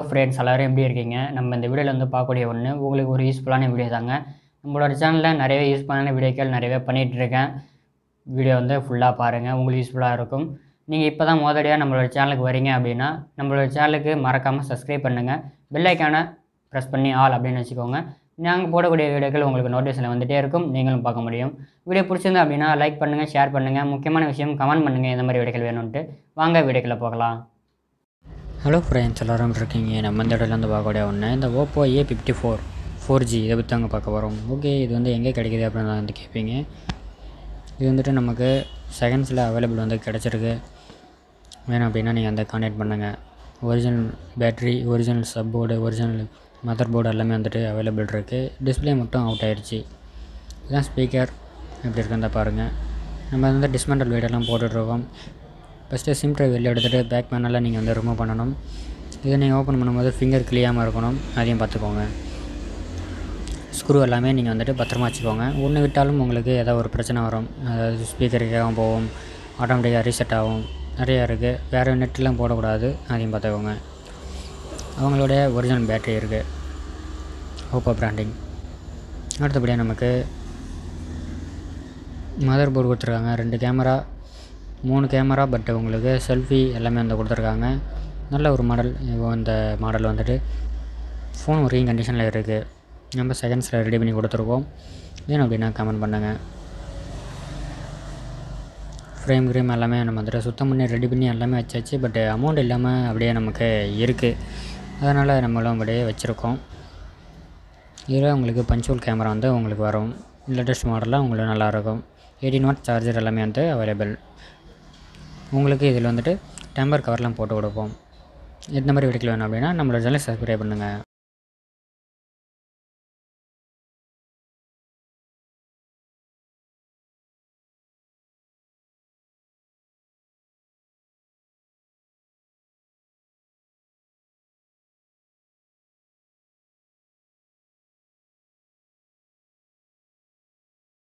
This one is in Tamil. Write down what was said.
ஃப்ரெண்ட்ஸ் எல்லாரும் எப்படி இருக்கீங்க? நம்ம இந்த வீடியோவில் வந்து பார்க்கக்கூடிய ஒன்று உங்களுக்கு ஒரு யூஸ்ஃபுல்லான வீடியோ தாங்க. நம்மளோட சேனலில் நிறைய யூஸ்ஃபுல்லான வீடியோக்கள் நிறையவே பண்ணிகிட்ருக்கேன். வீடியோ வந்து ஃபுல்லாக பாருங்கள், உங்களுக்கு யூஸ்ஃபுல்லாக இருக்கும். நீங்கள் இப்போ தான் முதலடியாக நம்மளோட சேனலுக்கு வரீங்க அப்படின்னா நம்மளோட சேனலுக்கு மறக்காமல் சப்ஸ்கிரைப் பண்ணுங்கள். பெல் ஐக்கானை ப்ரெஸ் பண்ணி ஆல் அப்படின்னு வச்சுக்கோங்க. நாங்கள் போடக்கூடிய வீடியோக்கள் உங்களுக்கு நோட்டிஃபிகேஷனில் வந்துகிட்டே இருக்கும், நீங்களும் பார்க்க முடியும். வீடியோ பிடிச்சிருந்தா அப்படின்னா லைக் பண்ணுங்கள், ஷேர் பண்ணுங்கள், முக்கியமான விஷயம் கமெண்ட் பண்ணுங்கள் எந்த மாதிரி வீடியோக்கள் வேணும்ன்ட்டு. வாங்க வீடியோக்களை போகலாம். ஹலோ ஃப்ரெண்ட்ஸ், எல்லோரும் இருக்கீங்க. நம்ம இந்த இடத்துல வந்து பார்க்கக்கூடிய ஒன்று இந்த ஓப்போ A54 4G இதை பற்றி தாங்க பார்க்க போகிறோம். ஓகே, இது வந்து எங்கே கிடைக்கிது அப்படின்னு வந்து கேட்பீங்க. இது வந்துட்டு நமக்கு செகண்ட்ஸில் அவைலபிள் வந்து கிடச்சிருக்கு. வேணும் அப்படின்னா நீங்கள் வந்து கான்டாக்ட் பண்ணுங்கள். Original battery, original support, original mother board எல்லாமே வந்துட்டு அவைலபிள் இருக்குது. டிஸ்பிளே மட்டும் அவுட் ஆகிடுச்சு. இதுதான் ஸ்பீக்கர் எப்படி இருக்குன்னு தான் பாருங்கள். நம்ம வந்து டிஸ்மெண்டல் வீடெல்லாம் போட்டுட்ருக்கோம். ஃபஸ்ட்டு சிம் ட்ரைவ் வெளியே எடுத்துகிட்டு பேக் பேனெல்லாம் நீங்கள் வந்து ரிமூவ் பண்ணணும். இதை நீங்கள் ஓப்பன் பண்ணும்போது ஃபிங்கர் கிளியாமல் இருக்கணும், அதையும் பார்த்துக்கோங்க. ஸ்க்ரூ எல்லாமே நீங்கள் வந்துட்டு பத்திரமா வச்சுக்கோங்க. ஒன்று விட்டாலும் உங்களுக்கு ஏதாவது ஒரு பிரச்சனை வரும். அதாவது ஸ்பீக்கருக்காகவும் போகும், ஆட்டோமேட்டிக்காக ரீசெட் ஆகும், நிறையா இருக்குது. வேறு நெட்லாம் போடக்கூடாது, அதையும் பார்த்துக்கோங்க. அவங்களுடைய ஒரிஜினல் பேட்ரி இருக்குது, ஓப்போ பிராண்டிங். அடுத்தபடியாக நமக்கு மதர் போர்டு கொடுத்துருக்காங்க. 2 கேமரா, 3 கேமரா, பட் உங்களுக்கு செல்ஃபி எல்லாமே வந்து கொடுத்துருக்காங்க. நல்ல ஒரு மாடல். இந்த மாடல் வந்துட்டு ஃபோன் ஒர்க்கிங் கண்டிஷனில் இருக்குது. நம்ம செகண்ட்ஸில் ரெடி பண்ணி கொடுத்துருக்கோம். வேணும் அப்படின்னா கமெண்ட் பண்ணுங்கள். ஃப்ரேம் எல்லாமே நம்ம வந்துட்டு சுத்தம் பண்ணி ரெடி பண்ணி எல்லாமே வச்சாச்சு. பட் அமௌண்ட் இல்லாமல் அப்படியே நமக்கு இருக்குது, அதனால் நம்மளும் அப்படியே வச்சுருக்கோம். இதில் உங்களுக்கு பஞ்சுவல் கேமரா வந்து உங்களுக்கு வரும். லேட்டஸ்ட் மாடலாக உங்களுக்கு நல்லாயிருக்கும். 18 வாட் சார்ஜர் எல்லாமே வந்து அவைலபிள். உங்களுக்கு இதில் வந்துட்டு டெம்பர் கவர்லாம் போட்டு கொடுப்போம். இந்த மாதிரி வீடியோக்கள் வேணும் அப்படின்னா நம்மளோட சேனலை சப்ஸ்கிரைப் பண்ணுங்கள்.